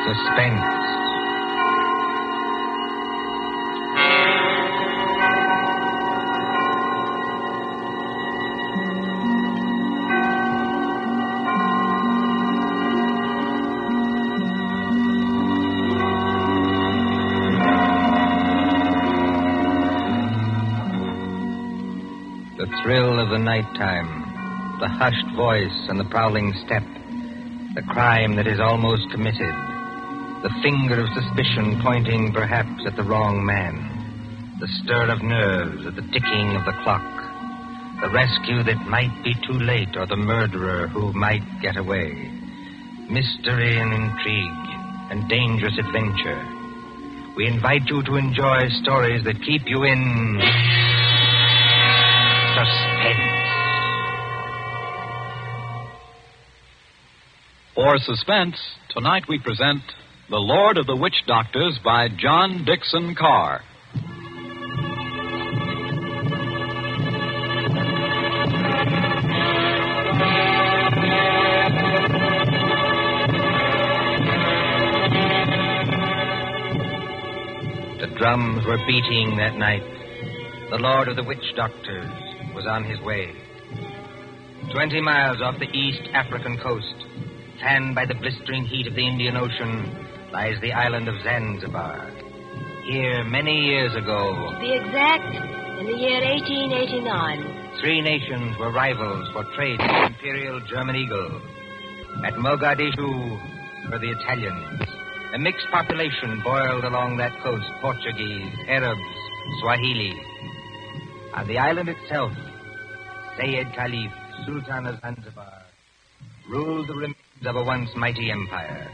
Suspense. The thrill of the nighttime, the hushed voice and the prowling step, the crime that is almost committed, the finger of suspicion pointing perhaps at the wrong man, the stir of nerves at the ticking of the clock, the rescue that might be too late or the murderer who might get away, mystery and intrigue and dangerous adventure. We invite you to enjoy stories that keep you in suspense. For Suspense, tonight we present The Lord of the Witch Doctors by John Dixon Carr. The drums were beating that night. The Lord of the Witch Doctors was on his way. 20 miles off the East African coast, fanned by the blistering heat of the Indian Ocean, lies the island of Zanzibar. Here, many years ago... To be exact, in the year 1889. 3 nations were rivals for trade with the Imperial German Eagle. At Mogadishu were the Italians. A mixed population boiled along that coast, Portuguese, Arabs, Swahili. On the island itself, Sayyid Khalif, Sultan of Zanzibar, ruled the remains of a once mighty empire.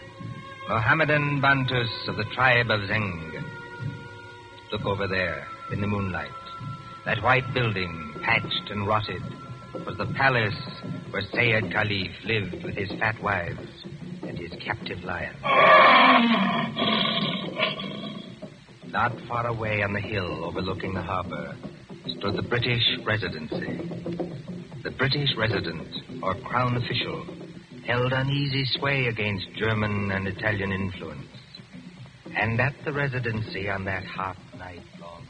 Mohammedan Bantus of the tribe of Zeng. Look over there, in the moonlight. That white building, patched and rotted, was the palace where Sayyid Khalif lived with his fat wives and his captive lion. Not far away on the hill overlooking the harbor stood the British Residency. The British resident, or crown official, held uneasy sway against German and Italian influence. And at the Residency on that hot night long...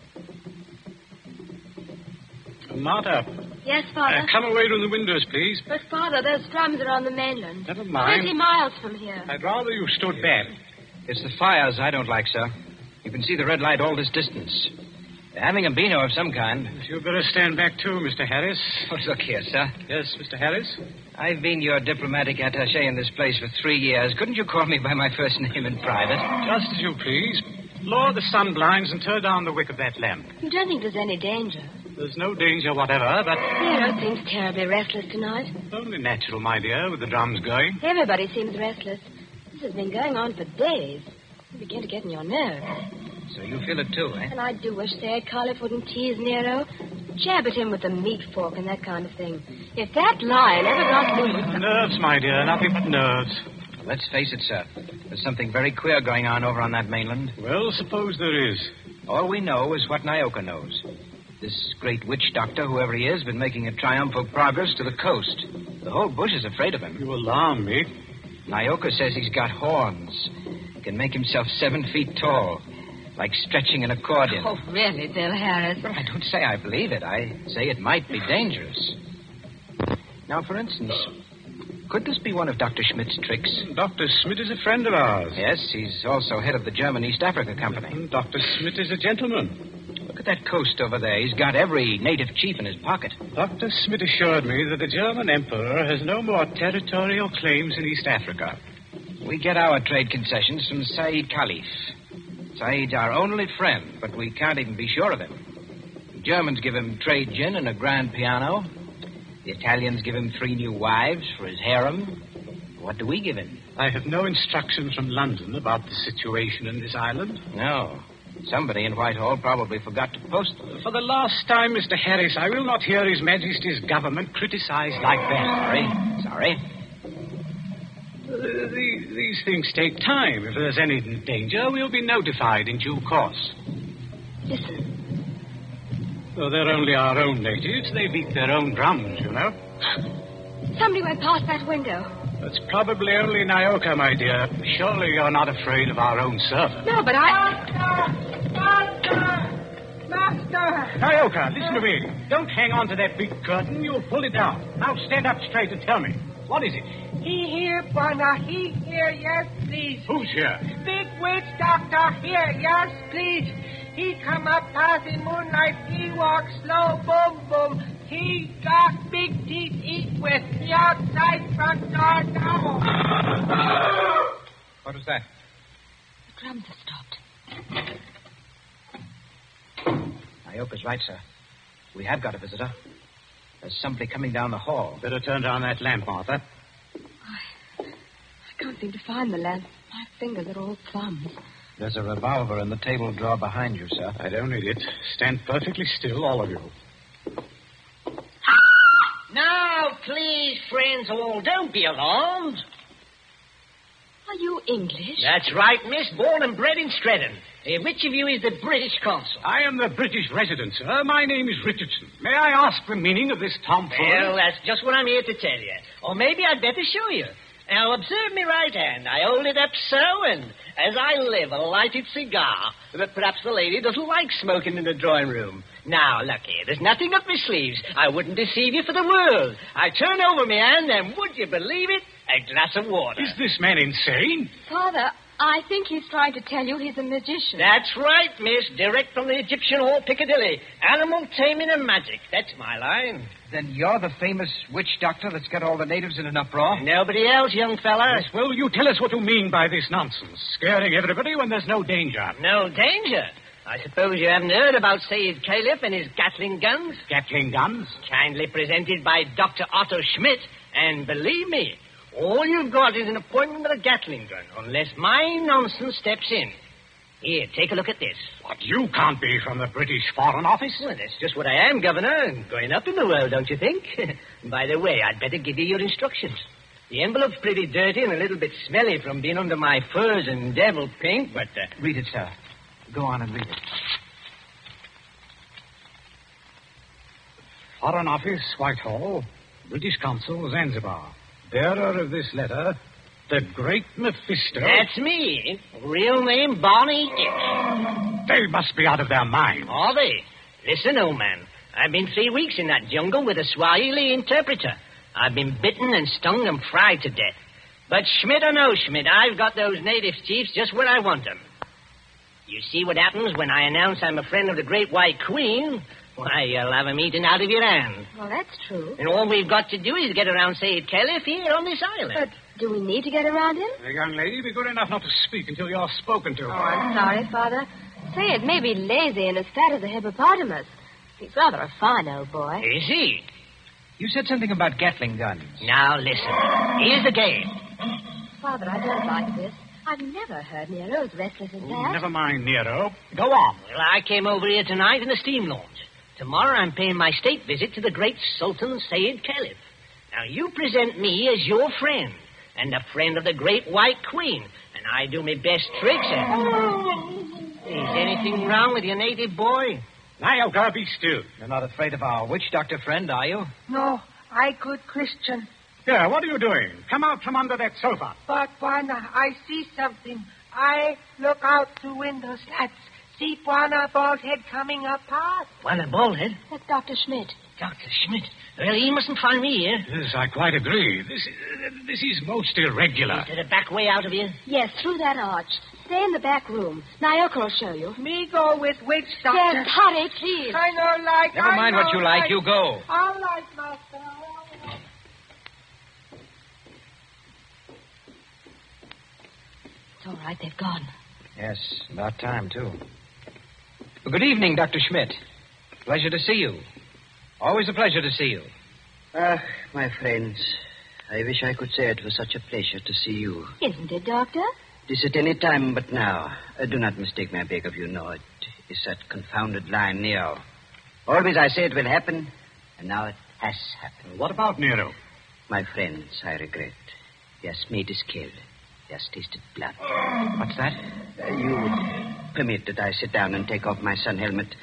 Martha. Yes, Father? Come away from the windows, please. But, Father, those drums are on the mainland. Never mind. 20 miles from here. I'd rather you stood back. It's the fires I don't like, sir. You can see the red light all this distance. They're having a beano of some kind. You'd better stand back, too, Mr. Harris. Oh, look here, sir. Yes, Mr. Harris? I've been your diplomatic attaché in this place for 3 years. Couldn't you call me by my first name in private? Just as you please. Lower the sun blinds and turn down the wick of that lamp. You don't think there's any danger? There's no danger whatever, but... Hero seems terribly restless tonight. Only natural, my dear, with the drums going. Everybody seems restless. This has been going on for days. You begin to get in your nerves. So you feel it too, eh? And I do wish Sayyid Khalif wouldn't tease Nero. Jab at him with the meat fork and that kind of thing. If that lion ever got loose... Nerves, my dear, nothing but nerves. Well, let's face it, sir. There's something very queer going on over on that mainland. Well, suppose there is. All we know is what Nyoka knows. This great witch doctor, whoever he is, been making a triumphal progress to the coast. The whole bush is afraid of him. You alarm me. Nyoka says he's got horns. He can make himself 7 feet tall, like stretching an accordion. Oh, really, Bill Harris? Well, I don't say I believe it. I say it might be dangerous. Now, for instance, could this be one of Dr. Schmidt's tricks? Dr. Schmidt is a friend of ours. Yes, he's also head of the German East Africa Company. And Dr. Schmidt is a gentleman. Look at that coast over there. He's got every native chief in his pocket. Dr. Schmidt assured me that the German emperor has no more territorial claims in East Africa. We get our trade concessions from Sayyid Khalif. Sayyid's our only friend, but we can't even be sure of him. The Germans give him trade gin and a grand piano. The Italians give him 3 new wives for his harem. What do we give him? I have no instructions from London about the situation in this island. No. Somebody in Whitehall probably forgot to post them. For the last time, Mr. Harris, I will not hear His Majesty's government criticized like that. Sorry. These things take time. If there's any danger, we'll be notified in due course. Listen. Though they're only our own natives, they beat their own drums, you know. Somebody went past that window. That's probably only Nyoka, my dear. Surely you're not afraid of our own servant. No, but Master! Nyoka, listen to me. Don't hang on to that big curtain. You'll pull it down. Now stand up straight and tell me. What is it? He here, Bwana. He here, yes, please. Who's here? Big witch doctor here, yes, please. He come up past the moonlight. He walk slow, boom, boom. He got big teeth eat with the outside front door now. What was that? the drums have stopped. Nyoka's right, sir. We have got a visitor. There's somebody coming down the hall. Better turn down that lamp, Martha. I can't seem to find the lamp. My fingers are all thumbs. There's a revolver in the table drawer behind you, sir. I don't need it. Stand perfectly still, all of you. Now, please, friends all, don't be alarmed. Are you English? That's right, miss. Born and bred in Stretton. Which of you is the British consul? I am the British resident, sir. My name is Richardson. May I ask the meaning of this tomfoolery? Well, that's just what I'm here to tell you. Or maybe I'd better show you. Now, observe me right hand. I hold it up so, and as I live, a lighted cigar. But perhaps the lady doesn't like smoking in the drawing room. Now, look here. There's nothing up my sleeves. I wouldn't deceive you for the world. I turn over my hand, and would you believe it? A glass of water. Is this man insane? Father, I think he's trying to tell you he's a magician. That's right, miss. Direct from the Egyptian Hall, Piccadilly. Animal taming and magic. That's my line. Then you're the famous witch doctor that's got all the natives in an uproar? Nobody else, young fella. Yes, well, you tell us what you mean by this nonsense. Scaring everybody when there's no danger. No danger. I suppose you haven't heard about Sayyid Caliph and his Gatling guns? Gatling guns? Kindly presented by Dr. Otto Schmidt. And believe me, all you've got is an appointment with a Gatling gun, unless my nonsense steps in. Here, take a look at this. What, you can't be from the British Foreign Office? Well, that's just what I am, Governor, and going up in the world, don't you think? By the way, I'd better give you your instructions. The envelope's pretty dirty and a little bit smelly from being under my furs and devil paint, but... Read it, sir. Go on and read it. Foreign Office, Whitehall. British Consul, Zanzibar. Bearer of this letter, the Great Mephisto. That's me. Real name, Barney Dick. They must be out of their mind. Are they? Listen, old man. I've been 3 weeks in that jungle with a Swahili interpreter. I've been bitten and stung and fried to death. But Schmidt or no Schmidt, I've got those native chiefs just where I want them. You see what happens when I announce I'm a friend of the Great White Queen? Why, you'll have 'em eaten out of your hand. Well, that's true. And all we've got to do is get around Sayyid Caliph here on this island. But do we need to get around him? The young lady, be good enough not to speak until you're spoken to. Oh, I'm sorry, Father. Say, it may be lazy and as fat as a hippopotamus. He's rather a fine old boy. Is he? You said something about Gatling guns. Now, listen. Here's the game. Father, I don't like this. I've never heard Nero as restless as that. Never mind, Nero. Go on. Well, I came over here tonight in a steam launch. Tomorrow I'm paying my state visit to the great Sultan Sayyid Caliph. Now, you present me as your friend and a friend of the Great White Queen, and I do my best tricks. Is anything wrong with your native boy? Nyoka, be still. You're not afraid of our witch doctor friend, are you? No, I good Christian. Here, what are you doing? Come out from under that sofa. But, Bwana, I see something. I look out through window slats. See Bwana bald head coming up past. Well, a baldhead. That's Dr. Schmidt. Dr. Schmidt. Well, he mustn't find me here. Yes, I quite agree. This is most irregular. Is there a back way out of here? Yes, through that arch. Stay in the back room. Nyoka will show you. Me go with witch doctor. Yes, hurry, please. I know like. Never mind what you like. You go. All right, master. It's all right, they've gone. Yes, about time, too. Well, good evening, Dr. Schmidt. Pleasure to see you. Always a pleasure to see you. Ah, my friends, I wish I could say it was such a pleasure to see you. Isn't it, Doctor? This at any time but now. Do not mistake me, I beg of you. No, it is that confounded line, Neo. Always I say it will happen, and now it has happened. What about Nero? My friends, I regret. Yes, meat is killed. Yes, tasted blood. What's that? You would permit that I sit down and take off my sun helmet.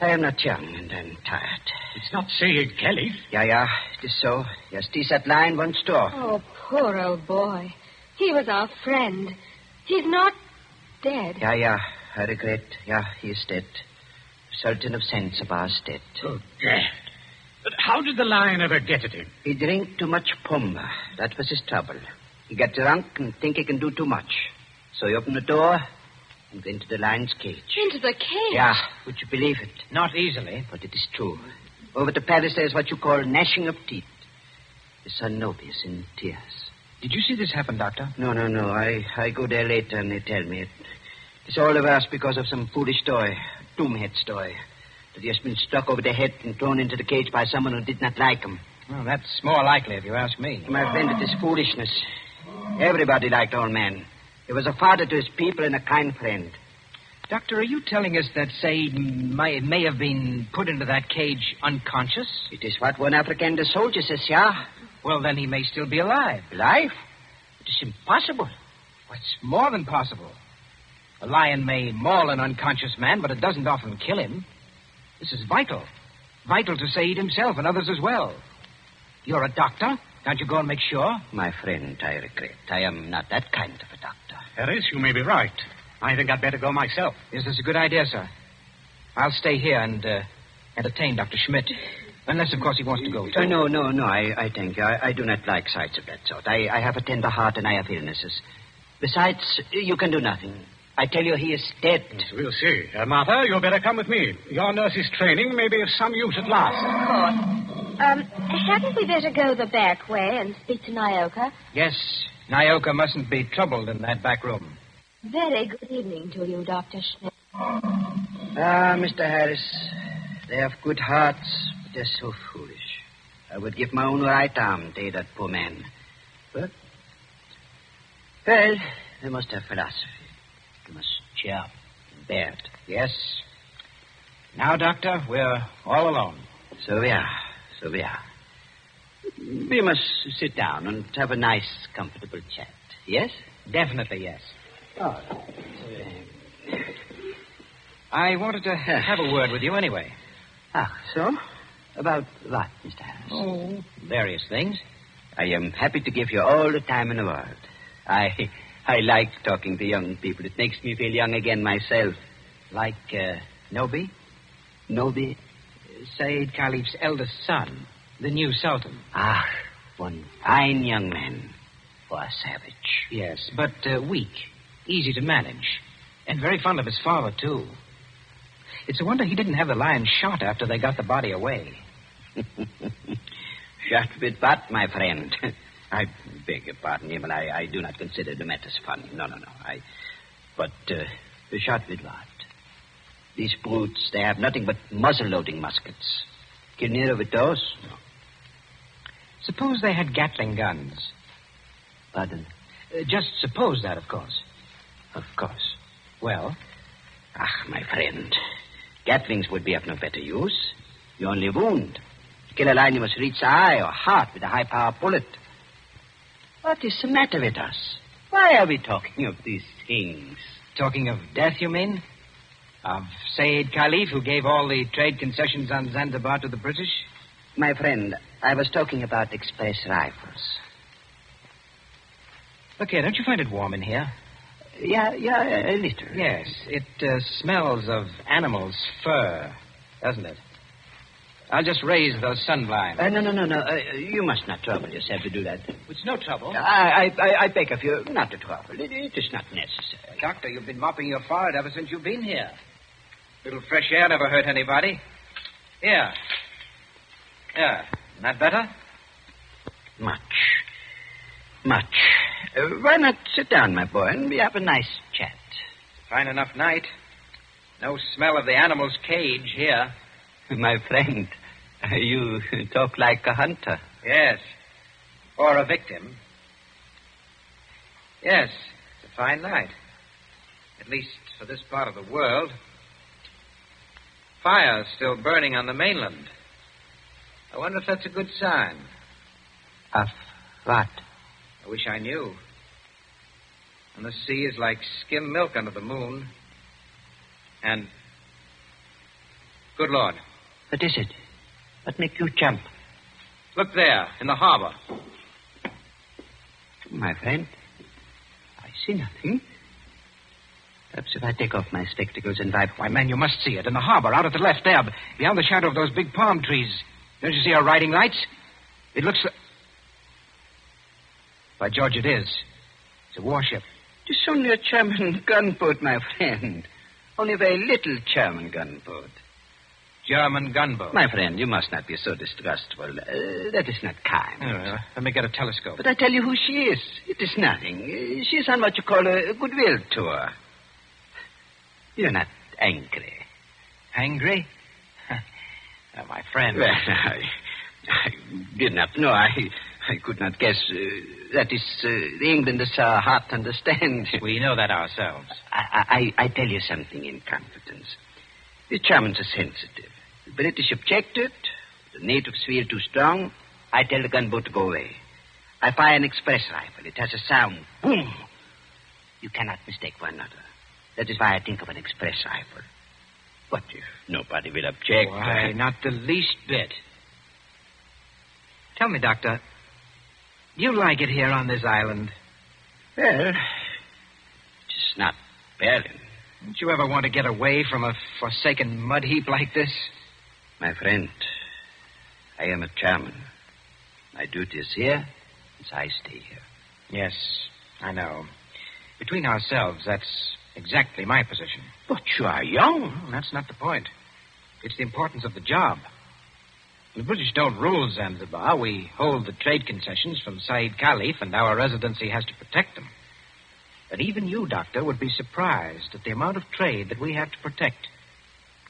I am not young, and I'm tired. It's not Sayed Caliph. Yeah, it is so. Yes, this that line once store. Oh, poor old boy. He was our friend. He's not dead. Yeah, I regret. Yeah, he is dead. Sultan of Zanzibar is dead. Oh, Dad. But how did the lion ever get at him? He drank too much pumba. That was his trouble. He got drunk and think he can do too much. So he opened the door and went into the lion's cage. Into the cage? Yeah, would you believe it? Not easily. But it is true. Over to Paris, there's what you call gnashing of teeth. His son Nobi is in tears. Did you see this happen, Doctor? No. I go there later and they tell me it. It's all of us because of some foolish story, doomhead story, that he has been struck over the head and thrown into the cage by someone who did not like him. Well, that's more likely if you ask me. My friend, it is foolishness. Everybody liked old man. He was a father to his people and a kind friend. Doctor, are you telling us that Said may have been put into that cage unconscious? It is what one African soldier says, yeah. Well, then he may still be alive. Alive? It is impossible. What's more than possible? A lion may maul an unconscious man, but it doesn't often kill him. This is vital. Vital to Said himself and others as well. You're a doctor. Can't you go and make sure? My friend, I regret. I am not that kind of a doctor. Harris, you may be right. I think I'd better go myself. Yes, that's a good idea, sir. I'll stay here and entertain Dr. Schmidt. Unless, of course, he wants to go, too. No. I thank you. I do not like sights of that sort. I have a tender heart and I have illnesses. Besides, you can do nothing. I tell you, he is dead. Yes, we'll see. Martha, you'd better come with me. Your nurse's training may be of some use at last. Of course. Hadn't we better go the back way and speak to Nyoka? Yes, Nyoka mustn't be troubled in that back room. Very good evening to you, Dr. Schmidt. Mr. Harris, they have good hearts, but they're so foolish. I would give my own right arm to aid that poor man. But, well, they must have philosophy. They must cheer up and bear it. Yes. Now, Doctor, we're all alone. So we are. We must sit down and have a nice, comfortable chat. Yes? Definitely, yes. Oh. I wanted to have a word with you anyway. So? About what, Mr. Harris? Oh, various things. I am happy to give you all the time in the world. I like talking to young people. It makes me feel young again myself. Like, Nobi? Nobi? Said Caliph's eldest son, the new Sultan. One fine young man for a savage. Yes, but weak, easy to manage, and very fond of his father, too. It's a wonder he didn't have the lion shot after they got the body away. Shot with what, my friend? I beg your pardon, Emil. I do not consider the matters funny. No. But shot with what? These brutes, they have nothing but muzzle-loading muskets. Kill nearer with those? No. Suppose they had Gatling guns. Pardon? Just suppose that, of course. Of course. Well? My friend, Gatlings would be of no better use. You only wound. To kill a lion, you must reach the eye or heart with a high-power bullet. What is the matter with us? Why are we talking of these things? Talking of death, you mean? Of Said Caliph, who gave all the trade concessions on Zanzibar to the British? My friend, I was talking about express rifles. Look here, don't you find it warm in here? Yeah, a little. Yes, it smells of animal's fur, doesn't it? I'll just raise those sun blinds. No. You must not trouble yourself to do that. It's no trouble. I beg of you not to trouble. It is not necessary. Doctor, you've been mopping your forehead ever since you've been here. Little fresh air never hurt anybody. Here. Yeah. Not better? Much. Why not sit down, my boy, and we have a nice chat? Fine enough night. No smell of the animal's cage here. My friend, you talk like a hunter. Yes. Or a victim. Yes, it's a fine night. At least for this part of the world. Fire's still burning on the mainland. I wonder if that's a good sign. Of what? I wish I knew. And the sea is like skim milk under the moon. And Good Lord. What is it? What make you jump? Look there, in the harbor. My friend, I see nothing. Perhaps if I take off my spectacles and wipe... Why, man, you must see it. In the harbor, out at the left there, beyond the shadow of those big palm trees. Don't you see our riding lights? It looks... By George, it is. It's a warship. It's only a German gunboat, my friend. Only a very little German gunboat. German gunboat? My friend, you must not be so distrustful. That is not kind. Let me get a telescope. But I tell you who she is. It is nothing. She is on what you call a goodwill tour. You're not angry. Angry? My friend. Well, I did not know. I could not guess. That is, the Englanders are hard to understand. We know that ourselves. I tell you something in confidence. The Germans are sensitive. The British objected. The natives feel too strong. I tell the gunboat to go away. I fire an express rifle. It has a sound. Boom! You cannot mistake one another. That is why I think of an express rifle. What if nobody will object? Why, not the least bit. Tell me, Doctor, do you like it here on this island? Well, it's not Berlin. Don't you ever want to get away from a forsaken mud heap like this? My friend, I am a German. My duty is here, so I stay here. Yes, I know. Between ourselves, that's exactly my position. But you are young. Well, that's not the point. It's the importance of the job. The British don't rule Zanzibar. We hold the trade concessions from Said Khalif, and our residency has to protect them. But even you, Doctor, would be surprised at the amount of trade that we have to protect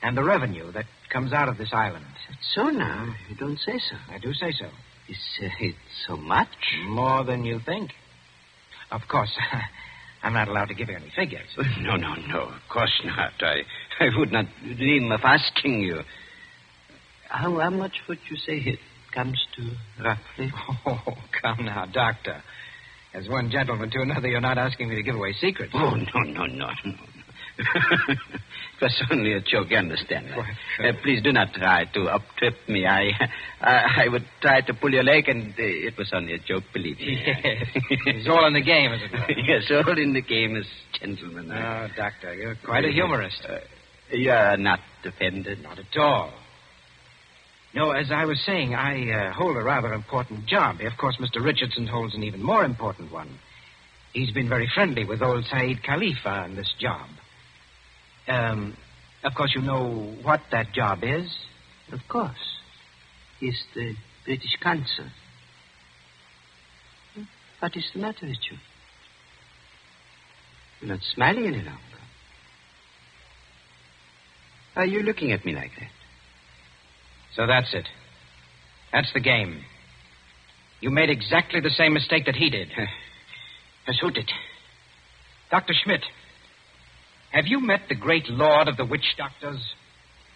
and the revenue that comes out of this island. That's so now. You don't say so. I do say so. It's so much? More than you think. Of course, I'm not allowed to give you any figures. No. Of course not. I would not dream of asking you. How much would you say it comes to, roughly? Oh, come now, Doctor. As one gentleman to another, you're not asking me to give away secrets. Oh, no. It was only a joke, you understand. Please do not try to up-trip me. I would try to pull your leg, and it was only a joke, believe me. Yes. It's all in the game, as it were. Yes, all in the game as gentlemen. Oh, Doctor, you're quite a humorist. You are not offended? Not at all. No, as I was saying, I hold a rather important job. Of course, Mr. Richardson holds an even more important one. He's been very friendly with old Said Khalifa on this job. Of course, you know what that job is? Of course. He's the British consul. What is the matter with you? You're not smiling any longer. Why are you looking at me like that? So that's it. That's the game. You made exactly the same mistake that he did. Yes, who did? Dr. Schmidt, have you met the great lord of the witch doctors?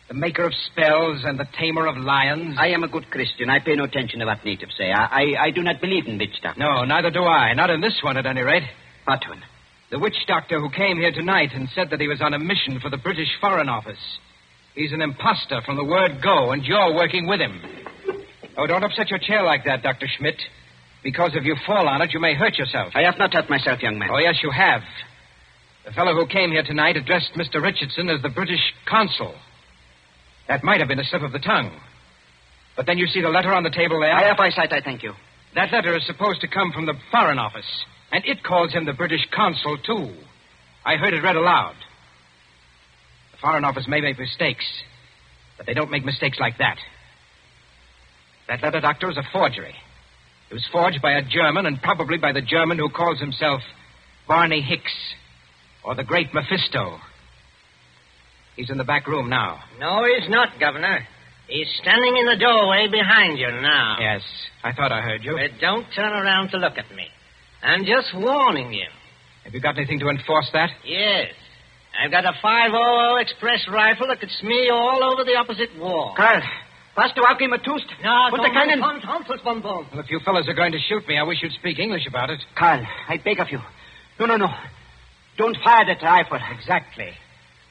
The maker of spells and the tamer of lions? I am a good Christian. I pay no attention to what natives say. I do not believe in witch doctors. No, neither do I. Not in this one, at any rate. What one? The witch doctor who came here tonight and said that he was on a mission for the British Foreign Office. He's an imposter from the word go, and you're working with him. Oh, don't upset your chair like that, Dr. Schmidt. Because if you fall on it, you may hurt yourself. I have not hurt myself, young man. Oh, yes, you have. The fellow who came here tonight addressed Mr. Richardson as the British consul. That might have been a slip of the tongue. But then you see the letter on the table there? I have eyesight, I thank you. That letter is supposed to come from the Foreign Office, and it calls him the British consul, too. I heard it read aloud. The Foreign Office may make mistakes, but they don't make mistakes like that. That letter, Doctor, is a forgery. It was forged by a German, and probably by the German who calls himself Barney Hicks, or the Great Mephisto. He's in the back room now. No, he's not, Governor. He's standing in the doorway behind you now. Yes, I thought I heard you. But don't turn around to look at me. I'm just warning you. Have you got anything to enforce that? Yes. I've got a 500 express rifle that could smear you all over the opposite wall. Karl, was du auch immer tust? No, Unter keinen... Well, if you fellas are going to shoot me, I wish you'd speak English about it. Karl, I beg of you. No. Don't fire that rifle. Exactly.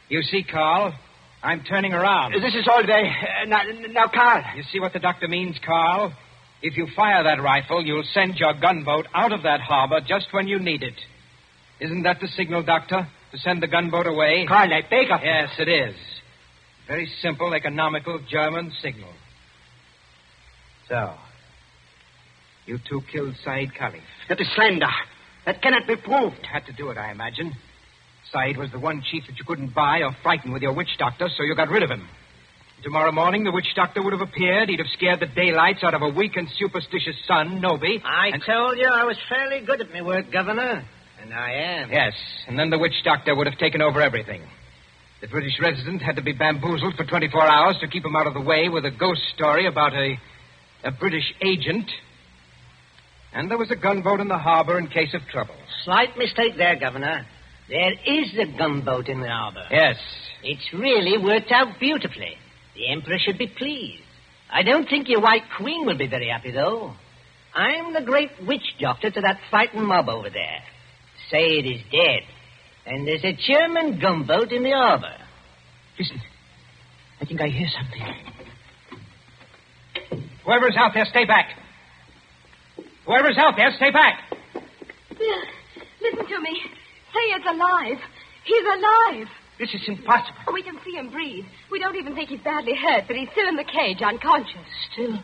You see, Carl, I'm turning around. This is all day. Now, Carl. You see what the doctor means, Carl? If you fire that rifle, you'll send your gunboat out of that harbor just when you need it. Isn't that the signal, Doctor? To send the gunboat away? Carl, I beg of you. Yes, it is. Very simple, economical German signal. So, you two killed Said Khalif. That is slander. That cannot be proved. You had to do it, I imagine. Said was the one chief that you couldn't buy or frighten with your witch doctor, so you got rid of him. Tomorrow morning, the witch doctor would have appeared. He'd have scared the daylights out of a weak and superstitious son, Noby. I told you I was fairly good at my work, Governor. And I am. Yes, and then the witch doctor would have taken over everything. The British resident had to be bamboozled for 24 hours to keep him out of the way with a ghost story about a British agent. And there was a gunboat in the harbor in case of trouble. Slight mistake there, Governor. There is a gunboat in the harbor. Yes. It's really worked out beautifully. The Emperor should be pleased. I don't think your White Queen will be very happy, though. I'm the great witch doctor to that fighting mob over there. Say it is dead. And there's a German gunboat in the harbor. Listen. I think I hear something. Whoever's out there, stay back. Whoever's out there, stay back. Listen to me. Say it's alive. He's alive. This is impossible. We can see him breathe. We don't even think he's badly hurt, but he's still in the cage, unconscious. Still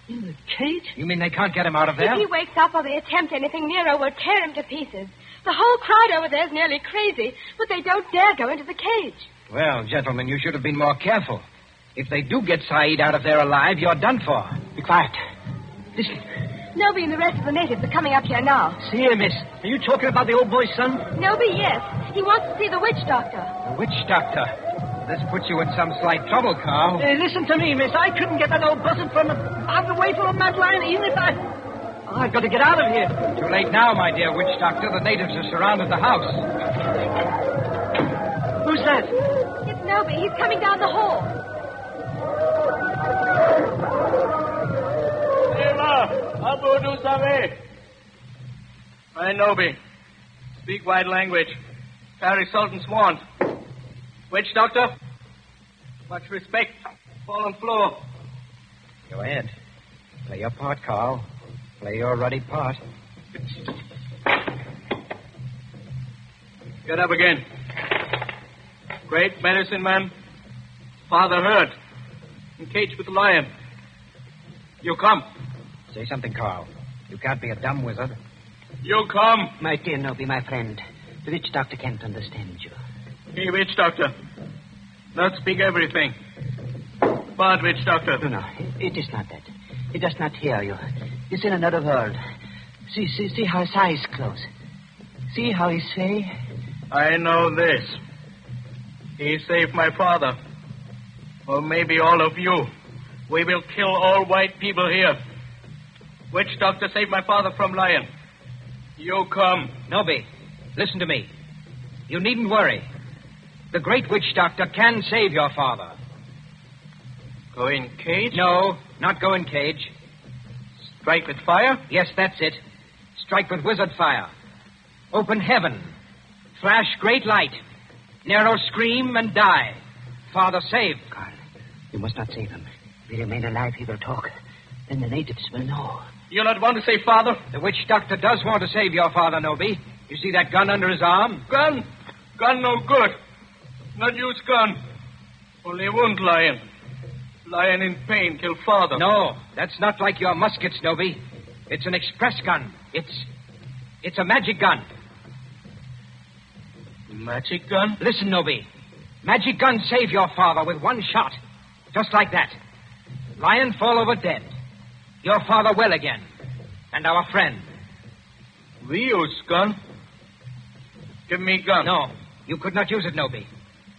in the cage? You mean they can't get him out of there? If he wakes up or they attempt anything, Nero will tear him to pieces. The whole crowd over there is nearly crazy, but they don't dare go into the cage. Well, gentlemen, you should have been more careful. If they do get Said out of there alive, you're done for. Be quiet. Listen. Noby and the rest of the natives are coming up here now. See here, miss. Are you talking about the old boy's son? Noby, yes. He wants to see the witch doctor. The witch doctor? This puts you in some slight trouble, Carl. Listen to me, miss. I couldn't get that old buzzard out of the way from a mad lion, even if I... Oh, I've got to get out of here. Too late now, my dear witch doctor. The natives have surrounded the house. Who's that? It's Noby. He's coming down the hall. I Noby. Speak white language. Carry Sultan's wand. Witch doctor? Much respect. Fallen floor. Go ahead. Play your part, Carl. Play your ruddy part. Get up again. Great medicine man. Father hurt. Encaged with the lion. You come. Say something, Carl. You can't be a dumb wizard. You come. My dear Noby, my friend. The witch doctor can't understand you. Hey, witch doctor. Not speak everything. Bad witch doctor. No, it is not that. He does not hear you. He's in another world. See how his eyes close. See how he say? I know this. He saved my father. Or maybe all of you. We will kill all white people here. Witch doctor saved my father from lion. You come. Noby, listen to me. You needn't worry. The great witch doctor can save your father. Go in cage? No, not go in cage. Strike with fire? Yes, that's it. Strike with wizard fire. Open heaven. Flash great light. Nero scream and die. Father saved. Carl, you must not save him. If he remain alive, he will talk. Then the natives will know. You not want to save father? The witch doctor does want to save your father, Noby. You see that gun under his arm? Gun? Gun no good. Not use gun. Only wound lion. Lion in pain kill father. No, that's not like your muskets, Noby. It's an express gun. It's a magic gun. Magic gun? Listen, Noby. Magic gun save your father with one shot. Just like that. Lion fall over dead. Your father well again. And our friend. We use gun. Give me gun. No, you could not use it, Noby.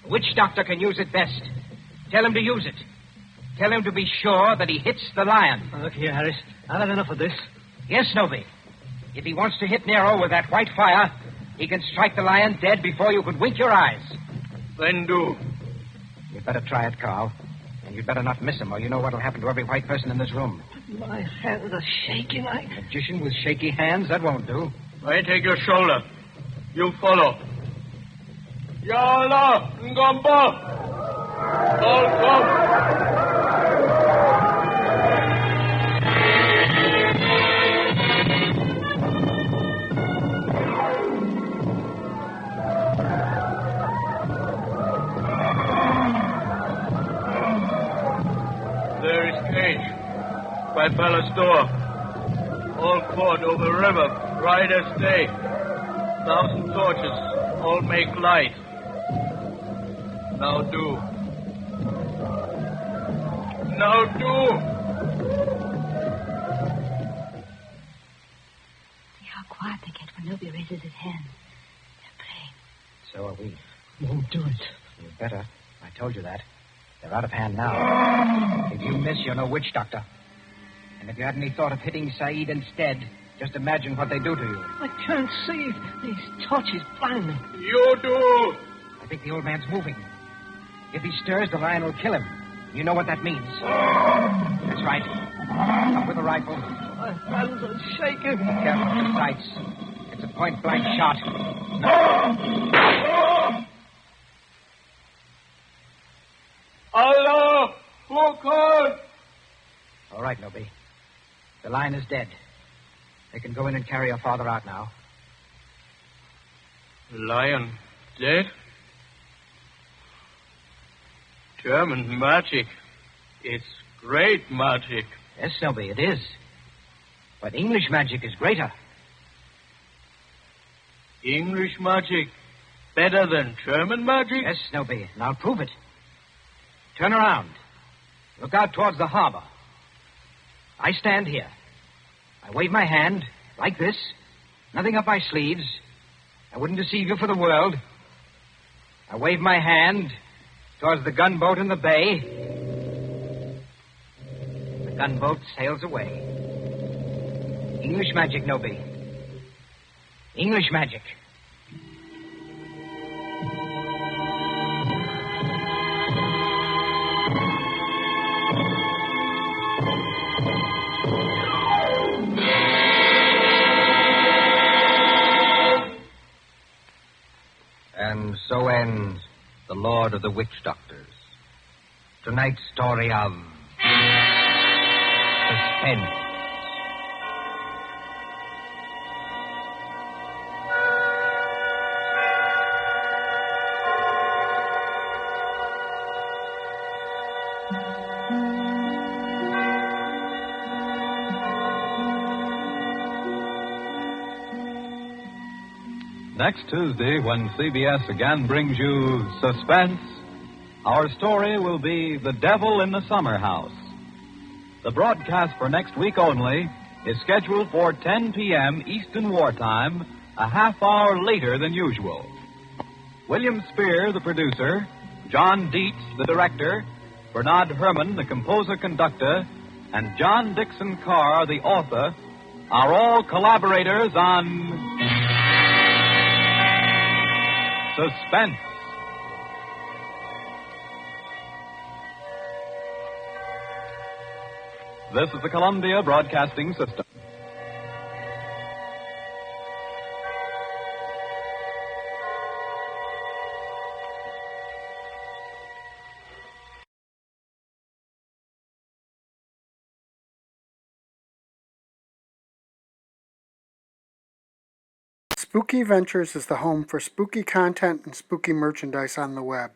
The witch doctor can use it best. Tell him to use it. Tell him to be sure that he hits the lion. Look here, Harris. I've had enough of this. Yes, Noby. If he wants to hit Nero with that white fire, he can strike the lion dead before you could wink your eyes. Then do. You'd better try it, Carl. And you'd better not miss him, or you know what'll happen to every white person in this room. My hands are shaking. Magician with shaky hands? That won't do. I take your shoulder. You follow. Yalla, Ngombo. All come. There is cage by palace door. All court over river, bright as day. 1,000 torches, all make light. Now do. Now do. See how quiet they get when nobody raises his hand. They're praying. So are we. Won't do it. You better. I told you that. They're out of hand now. If you miss, you're no witch doctor. And if you had any thought of hitting Saeed instead, just imagine what they do to you. I can't see. These torches blind me. You do. I think the old man's moving. If he stirs, the lion will kill him. You know what that means. That's right. Up with the rifle. My hands are shaking. Be careful of the sights. It's a point-blank shot. Allah! Furkan! All right, Nobi. The lion is dead. They can go in and carry your father out now. Lion dead? German magic. It's great magic. Yes, Nobi, it is. But English magic is greater. English magic better than German magic? Yes, Nobi, and I'll prove it. Turn around. Look out towards the harbor. I stand here. I wave my hand, like this. Nothing up my sleeves. I wouldn't deceive you for the world. I wave my hand towards the gunboat in the bay. The gunboat sails away. English magic, Nobi. English magic. And so ends The Lord of the Witch Doctors. Tonight's story of Suspense. Next Tuesday, when CBS again brings you Suspense, our story will be The Devil in the Summer House. The broadcast for next week only is scheduled for 10 p.m. Eastern Wartime, a half hour later than usual. William Spear, the producer, John Dietz, the director, Bernard Herrmann, the composer-conductor, and John Dixon Carr, the author, are all collaborators on Suspense. This is the Columbia Broadcasting System. Spooky Ventures is the home for spooky content and spooky merchandise on the web.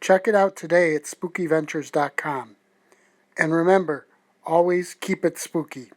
Check it out today at spookyventures.com. And remember, always keep it spooky.